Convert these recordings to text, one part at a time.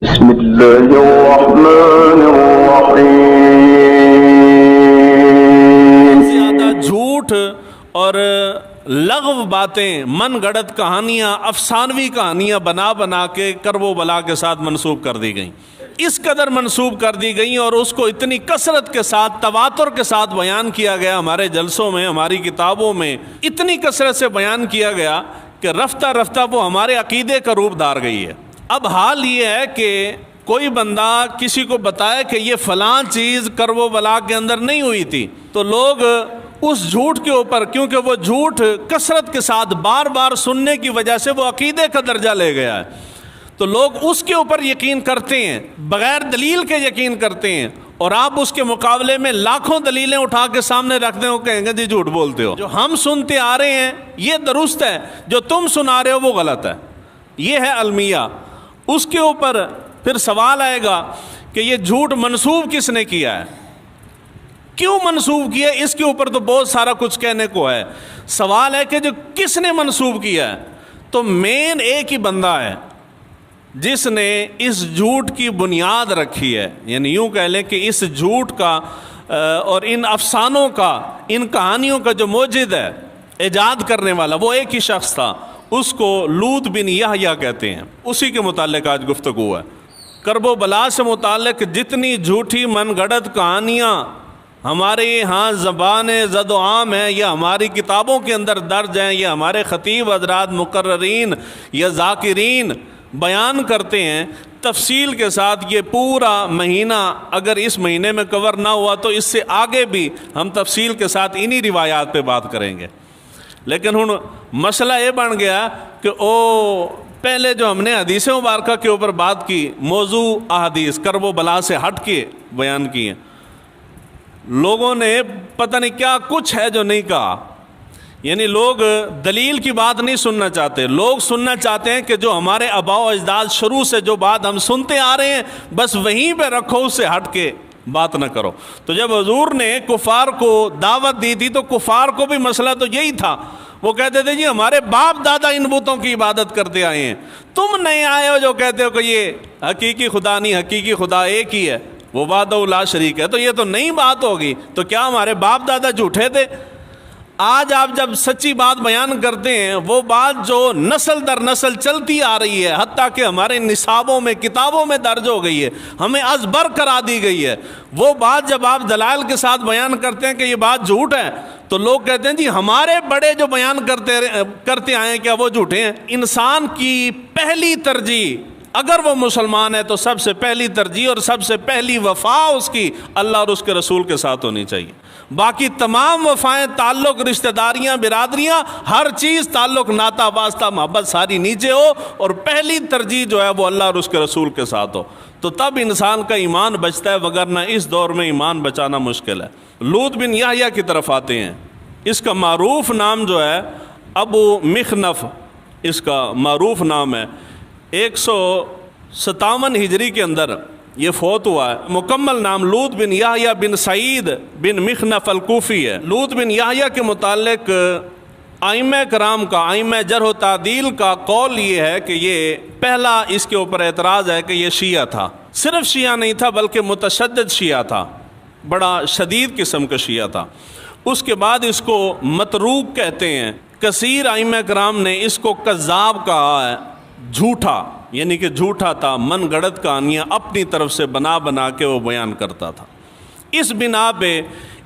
بسم اللہ الرحمن الرحیم۔ زیادہ جھوٹ اور لغو باتیں، من گڑت کہانیاں، افسانوی کہانیاں بنا بنا کے کرب و بلا کے ساتھ منسوب کر دی گئیں، اس قدر منسوب کر دی گئیں اور اس کو اتنی کثرت کے ساتھ، تواتر کے ساتھ بیان کیا گیا ہمارے جلسوں میں، ہماری کتابوں میں اتنی کثرت سے بیان کیا گیا کہ رفتہ رفتہ وہ ہمارے عقیدے کا روپ دھار گئی ہے۔ اب حال یہ ہے کہ کوئی بندہ کسی کو بتائے کہ یہ فلاں چیز کرب و بلا کے اندر نہیں ہوئی تھی، تو لوگ اس جھوٹ کے اوپر، کیونکہ وہ جھوٹ کثرت کے ساتھ بار بار سننے کی وجہ سے وہ عقیدے کا درجہ لے گیا ہے، تو لوگ اس کے اوپر یقین کرتے ہیں، بغیر دلیل کے یقین کرتے ہیں، اور آپ اس کے مقابلے میں لاکھوں دلیلیں اٹھا کے سامنے رکھ دیں، وہ کہیں گے جی جھوٹ بولتے ہو، جو ہم سنتے آ رہے ہیں یہ درست ہے، جو تم سنا رہے ہو وہ غلط ہے۔ یہ ہے المیہ۔ اس کے اوپر پھر سوال آئے گا کہ یہ جھوٹ منسوب کس نے کیا ہے، کیوں منسوب کیا ہے؟ اس کے اوپر تو بہت سارا کچھ کہنے کو ہے۔ سوال ہے کہ جو کس نے منسوب کیا ہے، تو مین ایک ہی بندہ ہے جس نے اس جھوٹ کی بنیاد رکھی ہے، یعنی یوں کہہ لیں کہ اس جھوٹ کا اور ان افسانوں کا، ان کہانیوں کا جو موجد ہے، ایجاد کرنے والا، وہ ایک ہی شخص تھا، اس کو لوط بن یحییٰ کہتے ہیں۔ اسی کے متعلق آج گفتگو ہے۔ کرب و بلا سے متعلق جتنی جھوٹی من گڑت کہانیاں ہمارے یہاں زبان زد و عام ہیں، یا ہماری کتابوں کے اندر درج ہیں، یا ہمارے خطیب حضرات مقررین یا ذاکرین بیان کرتے ہیں تفصیل کے ساتھ، یہ پورا مہینہ اگر اس مہینے میں کور نہ ہوا تو اس سے آگے بھی ہم تفصیل کے ساتھ انہی روایات پہ بات کریں گے۔ لیکن ہن مسئلہ یہ بن گیا کہ پہلے جو ہم نے حدیث مبارکہ کے اوپر بات کی، موضوع احادیث کرب و بلا سے ہٹ کے بیان کی ہیں، لوگوں نے پتہ نہیں کیا کچھ ہے جو نہیں کہا، یعنی لوگ دلیل کی بات نہیں سننا چاہتے، لوگ سننا چاہتے ہیں کہ جو ہمارے آباء و اجداد شروع سے جو بات ہم سنتے آ رہے ہیں بس وہیں پہ رکھو، اس سے ہٹ کے بات نہ کرو۔ تو جب حضور نے کفار کو دعوت دی تھی تو کفار کو بھی مسئلہ تو یہی تھا، وہ کہتے تھے جی ہمارے باپ دادا ان بتوں کی عبادت کرتے آئے ہیں، تم نئے آئے ہو جو کہتے ہو کہ یہ حقیقی خدا نہیں، حقیقی خدا ایک ہی ہے، وہ وحدہ لا شریک ہے، تو یہ تو نئی بات ہوگی، تو کیا ہمارے باپ دادا جھوٹے تھے؟ آج آپ جب سچی بات بیان کرتے ہیں، وہ بات جو نسل در نسل چلتی آ رہی ہے، حتیٰ کہ ہمارے نصابوں میں، کتابوں میں درج ہو گئی ہے، ہمیں ازبر کرا دی گئی ہے، وہ بات جب آپ دلائل کے ساتھ بیان کرتے ہیں کہ یہ بات جھوٹ ہے، تو لوگ کہتے ہیں جی ہمارے بڑے جو بیان کرتے آئے ہیں کیا وہ جھوٹے ہیں؟ انسان کی پہلی ترجیح، اگر وہ مسلمان ہے تو سب سے پہلی ترجیح اور سب سے پہلی وفا اس کی اللہ اور اس کے رسول کے ساتھ ہونی چاہیے۔ باقی تمام وفائیں، تعلق، رشتہ داریاں، برادریاں، ہر چیز، تعلق، ناتا، واسطہ، محبت ساری نیچے ہو، اور پہلی ترجیح جو ہے وہ اللہ اور اس کے رسول کے ساتھ ہو، تو تب انسان کا ایمان بچتا ہے، وگرنہ اس دور میں ایمان بچانا مشکل ہے۔ لوط بن یحییٰ کی طرف آتے ہیں۔ اس کا معروف نام جو ہے ابو مخنف، اس کا معروف نام ہے۔ 157 ہجری کے اندر یہ فوت ہوا ہے۔ مکمل نام لوط بن یحییٰ بن سعید بن مخنف الکوفی ہے۔ لوط بن یحییٰ کے متعلق ائمہ کرام کا، ائمہ جرح و تعدیل کا قول یہ ہے کہ یہ پہلا اس کے اوپر اعتراض ہے کہ یہ شیعہ تھا، صرف شیعہ نہیں تھا بلکہ متشدد شیعہ تھا، بڑا شدید قسم کا شیعہ تھا۔ اس کے بعد اس کو متروک کہتے ہیں۔ کثیر ائمہ کرام نے اس کو کذاب کہا ہے، جھوٹا، یعنی کہ جھوٹا تھا، من گڑت کہانیاں اپنی طرف سے بنا بنا کے وہ بیان کرتا تھا۔ اس بنا پہ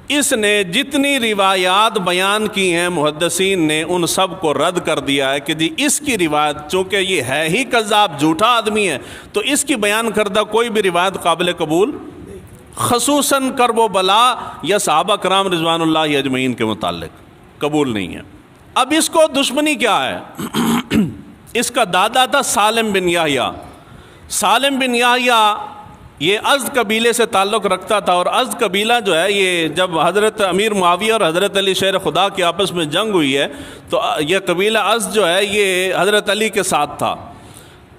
اس نے جتنی روایات بیان کی ہیں محدثین نے ان سب کو رد کر دیا ہے کہ جی اس کی روایت، چونکہ یہ ہے ہی کذاب، جھوٹا آدمی ہے، تو اس کی بیان کردہ کوئی بھی روایت قابل قبول، خصوصاً کرب و بلا یا صحابہ کرام رضوان اللہ اجمعین کے متعلق قبول نہیں ہے۔ اب اس کو دشمنی کیا ہے؟ اس کا دادا تھا سالم بن یحییٰ۔ سالم بن یحییٰ یہ ازد قبیلے سے تعلق رکھتا تھا، اور ازد قبیلہ جو ہے یہ جب حضرت امیر معاویہ اور حضرت علی شیر خدا کی آپس میں جنگ ہوئی ہے تو یہ قبیلہ ازد جو ہے یہ حضرت علی کے ساتھ تھا،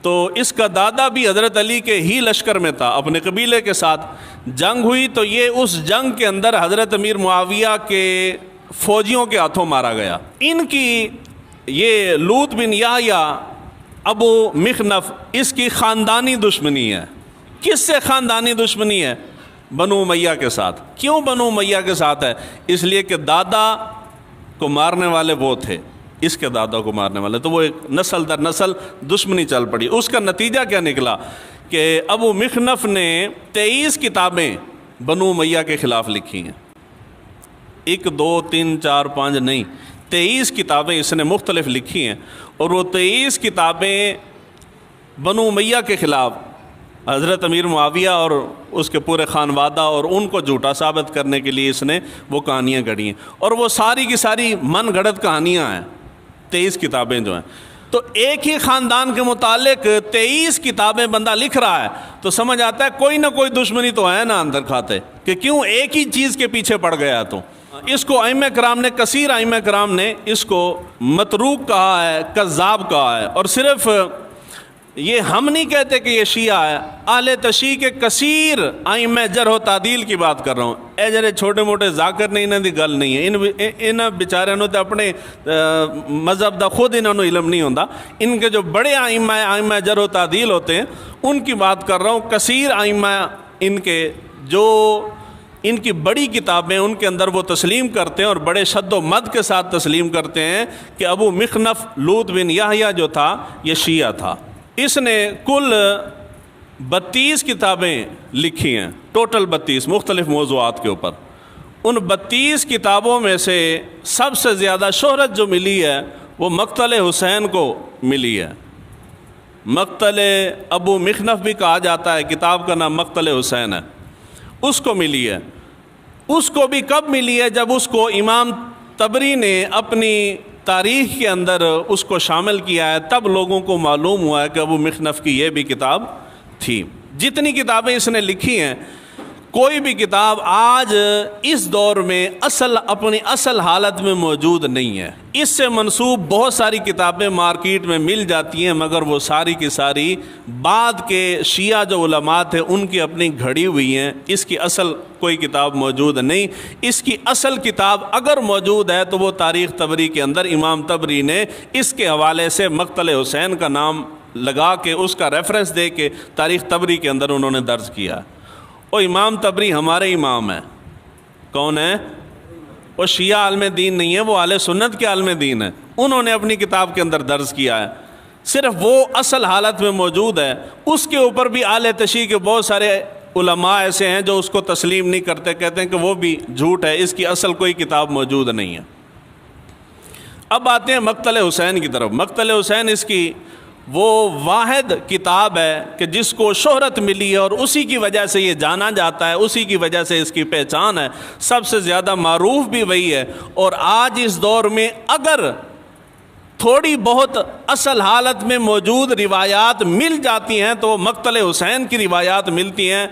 تو اس کا دادا بھی حضرت علی کے ہی لشکر میں تھا، اپنے قبیلے کے ساتھ جنگ ہوئی تو یہ اس جنگ کے اندر حضرت امیر معاویہ کے فوجیوں کے ہاتھوں مارا گیا۔ ان کی یہ لوط بن یحییٰ ابو مخنف، اس کی خاندانی دشمنی ہے۔ کس سے خاندانی دشمنی ہے؟ بنو امیہ کے ساتھ۔ کیوں بنو امیہ کے ساتھ ہے؟ اس لیے کہ دادا کو مارنے والے وہ تھے، اس کے دادا کو مارنے والے، تو وہ ایک نسل در نسل دشمنی چل پڑی۔ اس کا نتیجہ کیا نکلا کہ ابو مخنف نے 23 کتابیں بنو امیہ کے خلاف لکھی ہیں۔ 1 2 3 4 5 نہیں، 23 کتابیں اس نے مختلف لکھی ہیں، اور وہ 23 کتابیں بنو امیہ کے خلاف حضرت امیر معاویہ اور اس کے پورے خانوادہ اور ان کو جھوٹا ثابت کرنے کے لیے اس نے وہ کہانیاں گھڑی ہیں، اور وہ ساری کی ساری من گھڑت کہانیاں ہیں۔ 23 کتابیں جو ہیں، تو ایک ہی خاندان کے متعلق 23 کتابیں بندہ لکھ رہا ہے، تو سمجھ آتا ہے کوئی نہ کوئی دشمنی تو ہے نا اندر کھاتے، کہ کیوں ایک ہی چیز کے پیچھے پڑ گیا۔ تو اس کو ائمہ کرام نے، کثیر ائمہ کرام نے اس کو متروک کہا ہے، کذاب کہا ہے۔ اور صرف یہ ہم نہیں کہتے کہ یہ شیعہ ہے، اہل تشیع کے کثیر ائمہ جرح و تعدیل کی بات کر رہا ہوں۔ اے جڑے چھوٹے موٹے ذاکر نے انہاں دی گل نہیں ہے، ان بیچاریاں نوں تے اپنے مذہب دا خود انہاں نوں علم نہیں ہوندا۔ ان کے جو بڑے ائمہ جرح و تعدیل ہوتے ہیں ان کی بات کر رہا ہوں۔ کثیر ائمہ ان کے جو ان کی بڑی کتابیں، ان کے اندر وہ تسلیم کرتے ہیں اور بڑے شد و مد کے ساتھ تسلیم کرتے ہیں کہ ابو مخنف لوط بن یحییٰ جو تھا یہ شیعہ تھا۔ اس نے کل 32 کتابیں لکھی ہیں، ٹوٹل 32 مختلف موضوعات کے اوپر۔ ان 32 کتابوں میں سے سب سے زیادہ شہرت جو ملی ہے وہ مقتل حسین کو ملی ہے۔ مقتل ابو مخنف بھی کہا جاتا ہے، کتاب کا نام مقتل حسین ہے، اس کو ملی ہے۔ اس کو بھی کب ملی ہے؟ جب اس کو امام طبری نے اپنی تاریخ کے اندر اس کو شامل کیا ہے، تب لوگوں کو معلوم ہوا ہے کہ ابو مخنف کی یہ بھی کتاب تھی۔ جتنی کتابیں اس نے لکھی ہیں، کوئی بھی کتاب آج اس دور میں اپنی اصل حالت میں موجود نہیں ہے۔ اس سے منسوب بہت ساری کتابیں مارکیٹ میں مل جاتی ہیں، مگر وہ ساری کی ساری بعد کے شیعہ جو علماء تھے ان کی اپنی گھڑی ہوئی ہیں۔ اس کی اصل کوئی کتاب موجود نہیں۔ اس کی اصل کتاب اگر موجود ہے تو وہ تاریخ طبری کے اندر امام طبری نے اس کے حوالے سے مقتل حسین کا نام لگا کے اس کا ریفرنس دے کے تاریخ طبری کے اندر انہوں نے درج کیا ہے۔ وہ امام طبری ہمارے امام ہیں۔ کون ہے؟ وہ شیعہ عالم دین نہیں ہے، وہ اہل سنت کے عالم دین ہے۔ انہوں نے اپنی کتاب کے اندر درج کیا ہے، صرف وہ اصل حالت میں موجود ہے۔ اس کے اوپر بھی اہل تشیع کے بہت سارے علماء ایسے ہیں جو اس کو تسلیم نہیں کرتے، کہتے ہیں کہ وہ بھی جھوٹ ہے، اس کی اصل کوئی کتاب موجود نہیں ہے۔ اب آتے ہیں مقتل حسین کی طرف۔ مقتل حسین اس کی وہ واحد کتاب ہے کہ جس کو شہرت ملی ہے اور اسی کی وجہ سے یہ جانا جاتا ہے، اسی کی وجہ سے اس کی پہچان ہے، سب سے زیادہ معروف بھی وہی ہے۔ اور آج اس دور میں اگر تھوڑی بہت اصل حالت میں موجود روایات مل جاتی ہیں تو مقتل حسین کی روایات ملتی ہیں،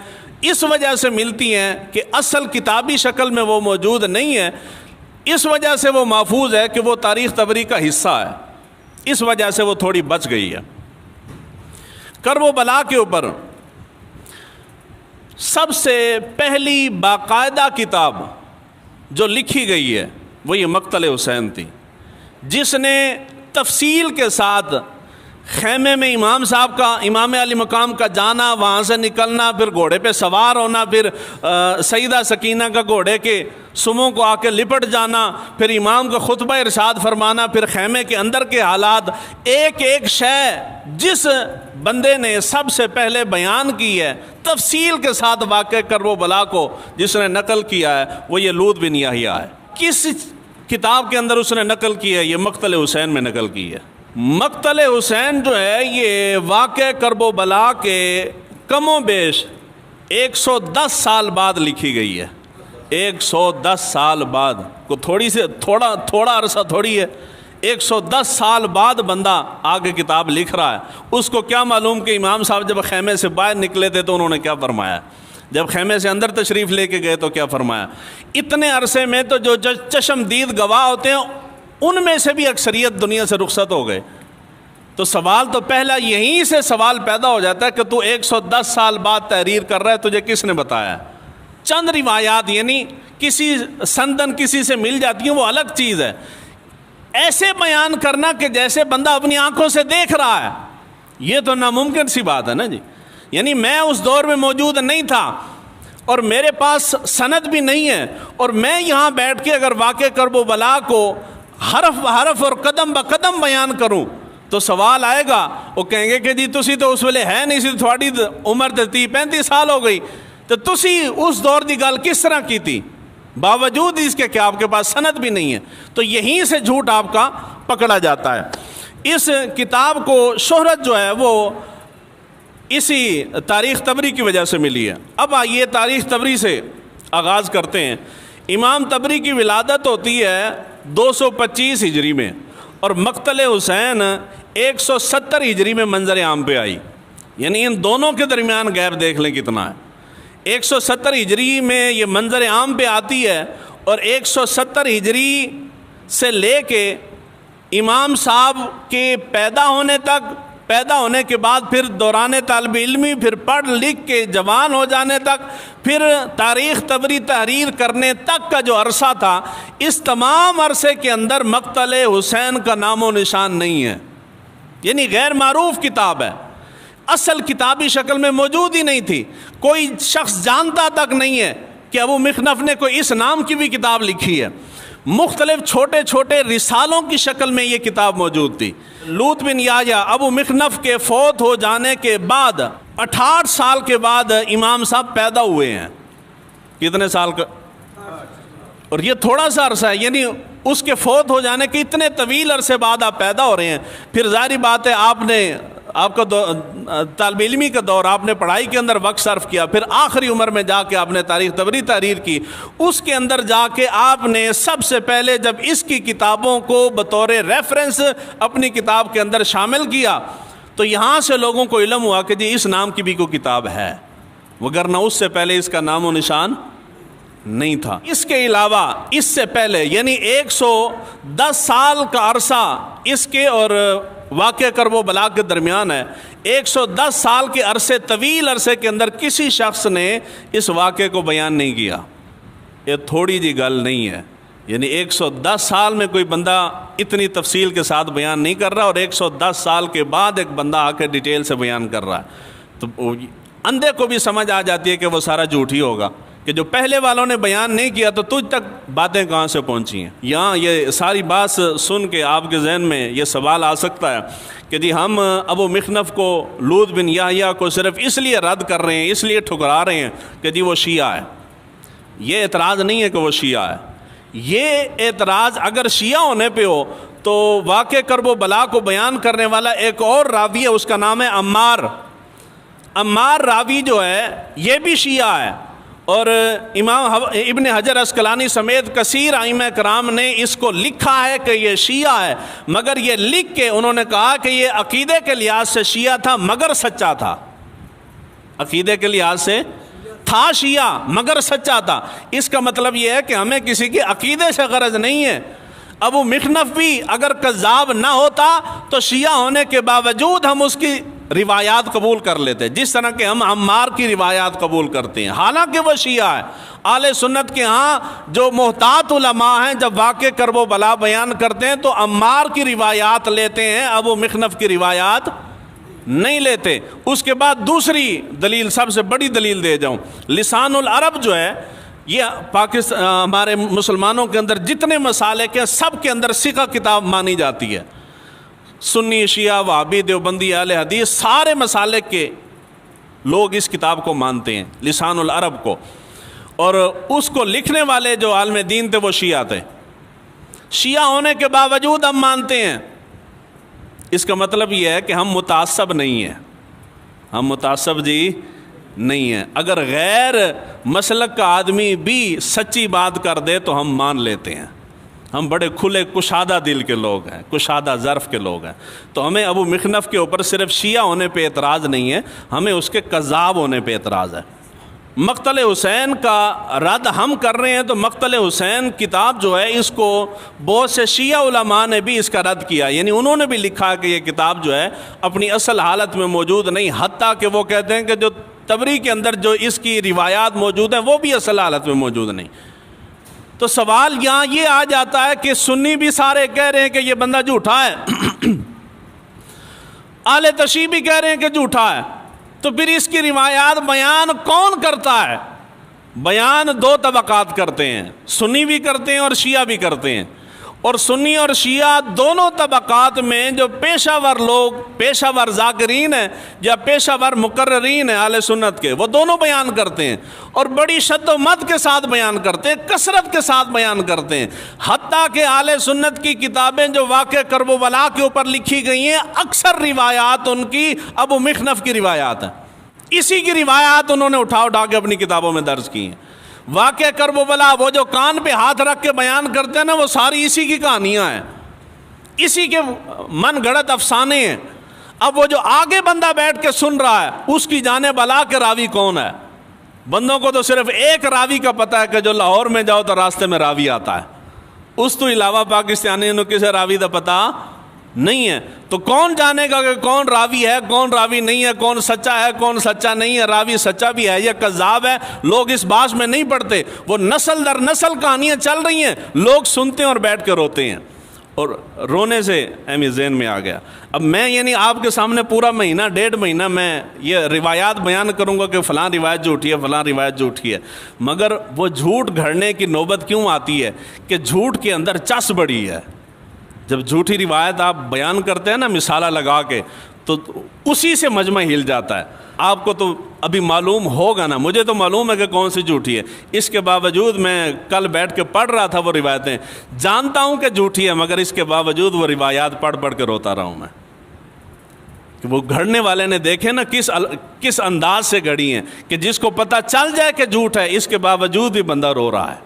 اس وجہ سے ملتی ہیں کہ اصل کتابی شکل میں وہ موجود نہیں ہے، اس وجہ سے وہ محفوظ ہے کہ وہ تاریخ طبری کا حصہ ہے، اس وجہ سے وہ تھوڑی بچ گئی ہے۔ کربلا کے اوپر سب سے پہلی باقاعدہ کتاب جو لکھی گئی ہے وہ یہ مقتل حسین تھی، جس نے تفصیل کے ساتھ خیمے میں امام صاحب کا، امام علی مقام کا جانا، وہاں سے نکلنا، پھر گھوڑے پہ سوار ہونا، پھر سیدہ سکینہ کا گھوڑے کے سموں کو آ کے لپٹ جانا، پھر امام کا خطبہ ارشاد فرمانا، پھر خیمے کے اندر کے حالات، ایک ایک شے جس بندے نے سب سے پہلے بیان کی ہے تفصیل کے ساتھ واقع کربلا کو، جس نے نقل کیا ہے وہ یہ لوط بن یحییٰ ہے۔ کس کتاب کے اندر اس نے نقل کی ہے؟ یہ مقتل حسین میں نقل کی ہے۔ مقتل حسین جو ہے یہ واقع کربلا کے کم و بیش 110 سال بعد لکھی گئی ہے۔ 110 سال بعد، کو تھوڑا عرصہ تھوڑی ہے، 110 سال بعد بندہ آگے کتاب لکھ رہا ہے۔ اس کو کیا معلوم کہ امام صاحب جب خیمے سے باہر نکلے تھے تو انہوں نے کیا فرمایا، جب خیمے سے اندر تشریف لے کے گئے تو کیا فرمایا۔ اتنے عرصے میں تو جو چشم دید گواہ ہوتے ہیں ان میں سے بھی اکثریت دنیا سے رخصت ہو گئے۔ تو سوال تو پہلا یہیں سے سوال پیدا ہو جاتا ہے کہ تو 110 سال بعد تحریر کر رہا ہے، تجھے کس نے بتایا؟ چند روایات یعنی کسی سندن کسی سے مل جاتی ہیں وہ الگ چیز ہے، ایسے بیان کرنا کہ جیسے بندہ اپنی آنکھوں سے دیکھ رہا ہے یہ تو ناممکن سی بات ہے نا جی. یعنی میں اس دور میں موجود نہیں تھا اور میرے پاس سند بھی نہیں ہے، اور میں یہاں بیٹھ کے اگر واقع کرب و بلا کو حرف بحرف اور قدم بقدم بیان کروں تو سوال آئے گا. وہ کہیں گے کہ جی تسی تو اس ویلے ہے نہیں سی، تھوڑی عمر 30-35 سال ہو گئی، تو تسی اس دور دی گل کس طرح کی تھی باوجود اس کے کہ آپ کے پاس سند بھی نہیں ہے. تو یہیں سے جھوٹ آپ کا پکڑا جاتا ہے. اس کتاب کو شہرت جو ہے وہ اسی تاریخ طبری کی وجہ سے ملی ہے. اب آئیے تاریخ طبری سے آغاز کرتے ہیں. امام طبری کی ولادت ہوتی ہے 225 ہجری میں، اور مقتل حسین 170 ہجری میں منظر عام پہ آئی. یعنی ان دونوں کے درمیان گیپ دیکھ لیں کتنا ہے. 170 ہجری میں یہ منظر عام پہ آتی ہے، اور 170 ہجری سے لے کے امام صاحب کے پیدا ہونے کے بعد پھر دوران طالب علمی، پھر پڑھ لکھ کے جوان ہو جانے تک، پھر تاریخ طبری تحریر کرنے تک کا جو عرصہ تھا، اس تمام عرصے کے اندر مقتل حسین کا نام و نشان نہیں ہے. یعنی غیر معروف کتاب ہے، اصل کتابی شکل میں موجود ہی نہیں تھی. کوئی شخص جانتا تک نہیں ہے کہ ابو مخنف نے کوئی اس نام کی بھی کتاب لکھی ہے. مختلف چھوٹے چھوٹے رسالوں کی شکل میں یہ کتاب موجود تھی. لوط بن یحییٰ ابو مخنف کے فوت ہو جانے کے بعد 68 سال کے بعد امام صاحب پیدا ہوئے ہیں. کتنے سال کا؟ اور یہ تھوڑا سا عرصہ ہے. یعنی اس کے فوت ہو جانے کے اتنے طویل عرصے بعد آپ پیدا ہو رہے ہیں. پھر ظاہری بات ہے آپ کا طالب علمی کا دور، آپ نے پڑھائی کے اندر وقت صرف کیا، پھر آخری عمر میں جا کے آپ نے تاریخ طبری تحریر کی. اس کے اندر جا کے آپ نے سب سے پہلے جب اس کی کتابوں کو بطور ریفرنس اپنی کتاب کے اندر شامل کیا تو یہاں سے لوگوں کو علم ہوا کہ جی اس نام کی بھی کوئی کتاب ہے، وگرنہ اس سے پہلے اس کا نام و نشان نہیں تھا. اس کے علاوہ اس سے پہلے یعنی 110 سال کا عرصہ اس کے اور واقع کرب و بلا کے درمیان ہے. 110 سال کے عرصے، طویل عرصے کے اندر کسی شخص نے اس واقعے کو بیان نہیں کیا. یہ تھوڑی جی گل نہیں ہے. یعنی 110 سال میں کوئی بندہ اتنی تفصیل کے ساتھ بیان نہیں کر رہا، اور 110 سال کے بعد ایک بندہ آ کے ڈیٹیل سے بیان کر رہا ہے. تو اندھے کو بھی سمجھ آ جاتی ہے کہ وہ سارا جھوٹ ہی ہوگا، کہ جو پہلے والوں نے بیان نہیں کیا تو تجھ تک باتیں کہاں سے پہنچی ہیں. یہاں یہ ساری بات سن کے آپ کے ذہن میں یہ سوال آ سکتا ہے کہ جی ہم ابو مخنف کو، لوط بن یحییٰ کو صرف اس لیے رد کر رہے ہیں، اس لیے ٹھکرا رہے ہیں کہ جی وہ شیعہ ہے. یہ اعتراض نہیں ہے کہ وہ شیعہ ہے. یہ اعتراض اگر شیعہ ہونے پہ ہو تو واقع کرب و بلا کو بیان کرنے والا ایک اور راوی ہے، اس کا نام ہے عمار. عمار راوی جو ہے یہ بھی شیعہ ہے، اور امام ابن حجر عسقلانی سمیت کثیر ائمہ کرام نے اس کو لکھا ہے کہ یہ شیعہ ہے، مگر یہ لکھ کے انہوں نے کہا کہ یہ عقیدے کے لحاظ سے شیعہ تھا مگر سچا تھا. عقیدے کے لحاظ سے تھا شیعہ مگر سچا تھا. اس کا مطلب یہ ہے کہ ہمیں کسی کے عقیدے سے غرض نہیں ہے. ابو مخنف بھی اگر کذاب نہ ہوتا تو شیعہ ہونے کے باوجود ہم اس کی روایات قبول کر لیتے، جس طرح کہ ہم عمار کی روایات قبول کرتے ہیں، حالانکہ وہ شیعہ ہے. اہل سنت کے ہاں جو محتاط علماء ہیں جب واقع کرب و بلا بیان کرتے ہیں تو عمار کی روایات لیتے ہیں، ابو مخنف کی روایات نہیں لیتے. اس کے بعد دوسری دلیل، سب سے بڑی دلیل دے جاؤں، لسان العرب جو ہے یہ ہمارے مسلمانوں کے اندر جتنے مسالک ہیں سب کے اندر ثقہ کتاب مانی جاتی ہے. سنی، شیعہ، وہابی، دیوبندی، اہل حدیث، سارے مسالک کے لوگ اس کتاب کو مانتے ہیں، لسان العرب کو. اور اس کو لکھنے والے جو عالم دین تھے وہ شیعہ تھے. شیعہ ہونے کے باوجود ہم مانتے ہیں. اس کا مطلب یہ ہے کہ ہم متعصب نہیں ہیں، ہم متعصب جی نہیں ہیں. اگر غیر مسلک کا آدمی بھی سچی بات کر دے تو ہم مان لیتے ہیں. ہم بڑے کھلے کشادہ دل کے لوگ ہیں، کشادہ ظرف کے لوگ ہیں. تو ہمیں ابو مخنف کے اوپر صرف شیعہ ہونے پہ اعتراض نہیں ہے، ہمیں اس کے کذاب ہونے پہ اعتراض ہے. مقتل حسین کا رد ہم کر رہے ہیں تو مقتل حسین کتاب جو ہے اس کو بہت سے شیعہ علماء نے بھی اس کا رد کیا. یعنی انہوں نے بھی لکھا کہ یہ کتاب جو ہے اپنی اصل حالت میں موجود نہیں، حتیٰ کہ وہ کہتے ہیں کہ جو طبری کے اندر جو اس کی روایات موجود ہیں وہ بھی اصل حالت میں موجود نہیں. تو سوال یہاں یہ آ جاتا ہے کہ سنی بھی سارے کہہ رہے ہیں کہ یہ بندہ جھوٹا ہے. اہل تشیع بھی کہہ رہے ہیں کہ جھوٹا ہے، تو پھر اس کی روایات بیان کون کرتا ہے؟ بیان دو طبقات کرتے ہیں، سنی بھی کرتے ہیں اور شیعہ بھی کرتے ہیں، اور سنی اور شیعہ دونوں طبقات میں جو پیشہ ور لوگ، پیشہ ور ذاکرین ہیں یا پیشہ ور مقررین ہیں اہل سنت کے، وہ دونوں بیان کرتے ہیں اور بڑی شد و مد کے ساتھ بیان کرتے ہیں، کثرت کے ساتھ بیان کرتے ہیں، حتیٰ کہ اہل سنت کی کتابیں جو واقع کرب و بلا کے اوپر لکھی گئی ہیں، اکثر روایات ان کی ابو مخنف کی روایات ہیں، اسی کی روایات انہوں نے اٹھا کے اپنی کتابوں میں درج کی ہیں۔ واقع کرب و بلا، وہ جو کان پہ ہاتھ رکھ کے بیان کرتے ہیں نا، وہ ساری اسی کی کہانیاں ہیں، اسی کے من گھڑت افسانے ہیں۔ اب وہ جو آگے بندہ بیٹھ کے سن رہا ہے، اس کی جانے بلا کے راوی کون ہے؟ بندوں کو تو صرف ایک راوی کا پتہ ہے کہ جو لاہور میں جاؤ تو راستے میں راوی آتا ہے، اس تو علاوہ پاکستانی نے کسی راوی کا پتہ نہیں ہے۔ تو کون جانے گا کہ کون راوی ہے، کون راوی نہیں ہے، کون سچا ہے، کون سچا نہیں ہے، راوی سچا بھی ہے یا کذاب ہے؟ لوگ اس بات میں نہیں پڑتے، وہ نسل در نسل کہانیاں چل رہی ہیں، لوگ سنتے ہیں اور بیٹھ کے روتے ہیں، اور رونے سے اہمی ذہن میں آ گیا۔ اب میں یعنی آپ کے سامنے پورا مہینہ 1.5 مہینہ میں یہ روایات بیان کروں گا کہ فلاں روایت جھوٹی ہے، فلاں روایت جھوٹی ہے، مگر وہ جھوٹ گھڑنے کی نوبت کیوں آتی ہے کہ جھوٹ کے اندر چس بڑی ہے۔ جب جھوٹی روایت آپ بیان کرتے ہیں نا مثالہ لگا کے، تو اسی سے مجمع ہل جاتا ہے۔ آپ کو تو ابھی معلوم ہوگا نا، مجھے تو معلوم ہے کہ کون سی جھوٹی ہے، اس کے باوجود میں کل بیٹھ کے پڑھ رہا تھا وہ روایتیں، جانتا ہوں کہ جھوٹی ہے، مگر اس کے باوجود وہ روایات پڑھ کے روتا رہا ہوں میں، کہ وہ گھڑنے والے نے دیکھے نا کس انداز سے گھڑی ہیں، کہ جس کو پتہ چل جائے کہ جھوٹ ہے، اس کے باوجود بھی بندہ رو رہا ہے۔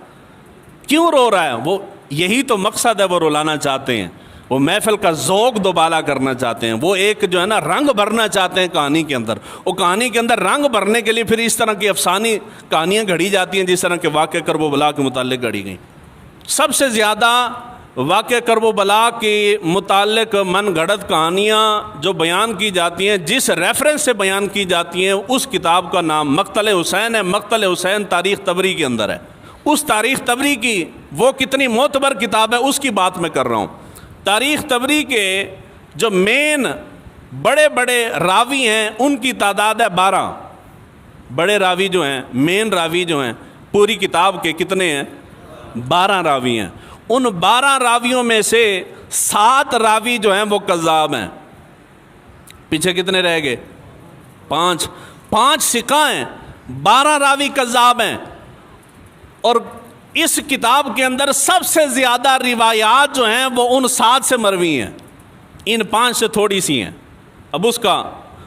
کیوں رو رہا ہے؟ وہ یہی تو مقصد ہے، وہ رلانا چاہتے ہیں، وہ محفل کا ذوق دوبالا کرنا چاہتے ہیں، وہ ایک جو ہے نا رنگ بھرنا چاہتے ہیں کہانی کے اندر۔ وہ کہانی کے اندر رنگ بھرنے کے لیے پھر اس طرح کی افسانی کہانیاں گھڑی جاتی ہیں جس طرح کے واقع کرب و بلا کے متعلق گھڑی گئیں۔ سب سے زیادہ واقع کرب و بلا کے متعلق من گھڑت کہانیاں جو بیان کی جاتی ہیں، جس ریفرنس سے بیان کی جاتی ہیں، اس کتاب کا نام مقتل حسین ہے۔ مقتل حسین تاریخ طبری کے اندر ہے۔ اس تاریخ طبری کی وہ کتنی معتبر کتاب ہے اس کی بات میں کر رہا ہوں۔ تاریخ طبری کے جو مین بڑے بڑے راوی ہیں ان کی تعداد ہے 12۔ بڑے راوی جو ہیں، مین راوی جو ہیں پوری کتاب کے کتنے ہیں؟ 12 راوی ہیں۔ ان 12 راویوں میں سے 7 راوی جو ہیں وہ کذاب ہیں۔ پیچھے کتنے رہ گئے؟ 5 ثقہ ہیں، 12 راوی کذاب ہیں۔ اور اس کتاب کے اندر سب سے زیادہ روایات جو ہیں وہ ان 7 سے مروی ہیں، ان 5 سے تھوڑی سی ہیں۔ اب اس کا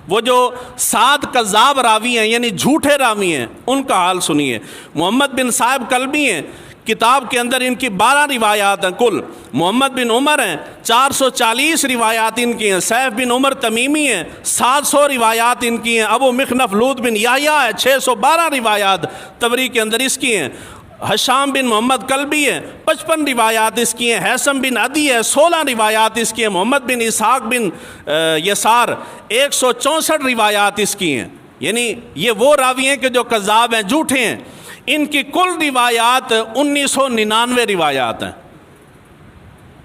وہ جو 7 کذاب راوی ہیں یعنی جھوٹے راوی ہیں، ان کا حال سنیے۔ محمد بن صاحب کلبی ہیں، کتاب کے اندر ان کی 12 روایات ہیں کل۔ محمد بن عمر ہیں، 440 روایات ان کی ہیں۔ سیف بن عمر تمیمی ہیں، 700 روایات ان کی ہیں۔ ابو مخنف لوط بن یحییٰ ہے، 612 روایات طبری کے اندر اس کی ہیں۔ حشام بن محمد کلبی ہے، 55 روایات اس کی ہیں۔ حیثم بن عدی ہے، 16 روایات اس کی ہیں۔ محمد بن اسحاق بن یسار 164 روایات اس کی ہیں۔ یعنی یہ وہ راوی ہیں کہ جو کذاب ہیں، جھوٹے ہیں۔ ان کی کل روایات 1999 روایات ہیں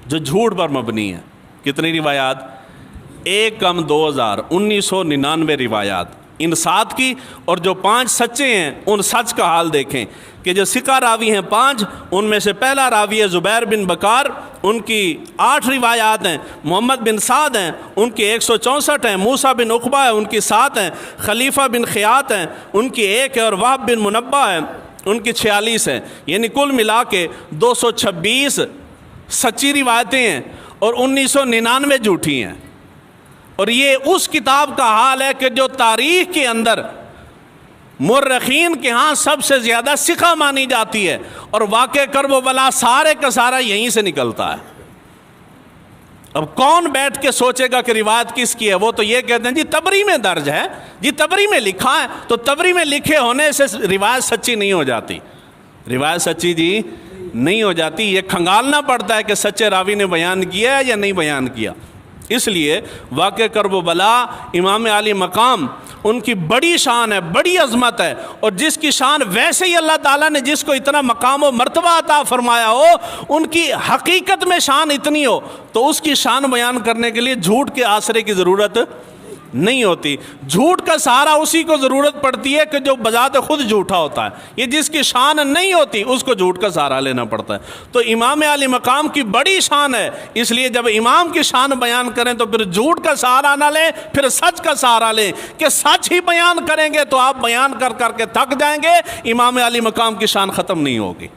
جو جھوٹ پر مبنی ہیں۔ کتنی روایات؟ 1 کم 2000، 1999 روایات ان 7 کی۔ اور جو 5 سچے ہیں ان سچ کا حال دیکھیں کہ جو ثقہ راوی ہیں 5، ان میں سے پہلا راوی ہے زبیر بن بکار، ان کی 8 روایات ہیں۔ محمد بن سعد ہیں، ان کی 164 ہیں۔ موسیٰ بن عقبہ ہے، ان کی 7 ہیں۔ خلیفہ بن خیاط ہیں، ان کی 1 ہے۔ اور وہب بن منبہ ہے، ان کی 46 ہیں۔ یعنی کل ملا کے 226 سچی روایتیں ہیں اور 1999 جھوٹی ہیں۔ اور یہ اس کتاب کا حال ہے کہ جو تاریخ کے اندر مورخین کے ہاں سب سے زیادہ ثقہ مانی جاتی ہے، اور واقع کرب و بلا سارے کا سارا یہیں سے نکلتا ہے۔ اب کون بیٹھ کے سوچے گا کہ روایت کس کی ہے؟ وہ تو یہ کہتے ہیں جی طبری میں درج ہے، جی طبری میں لکھا ہے۔ تو طبری میں لکھے ہونے سے روایت سچی نہیں ہو جاتی، روایت سچی جی نہیں ہو جاتی۔ یہ کھنگالنا پڑتا ہے کہ سچے راوی نے بیان کیا ہے یا نہیں بیان کیا۔ اس لیے واقع کرب و بلا امام عالی مقام ان کی بڑی شان ہے، بڑی عظمت ہے، اور جس کی شان ویسے ہی اللہ تعالیٰ نے جس کو اتنا مقام و مرتبہ عطا فرمایا ہو، ان کی حقیقت میں شان اتنی ہو، تو اس کی شان بیان کرنے کے لیے جھوٹ کے آسرے کی ضرورت نہیں ہوتی. جھوٹ کا سہارا اسی کو ضرورت پڑتی ہے کہ جو بذات خود جھوٹا ہوتا ہے. یہ جس کی شان نہیں ہوتی اس کو جھوٹ کا سہارا لینا پڑتا ہے. تو امام علی مقام کی بڑی شان ہے, اس لیے جب امام کی شان بیان کریں تو پھر جھوٹ کا سہارا نہ لیں, پھر سچ کا سہارا لیں کہ سچ ہی بیان کریں گے تو آپ بیان کر کر کے تھک جائیں گے, امام علی مقام کی شان ختم نہیں ہوگی.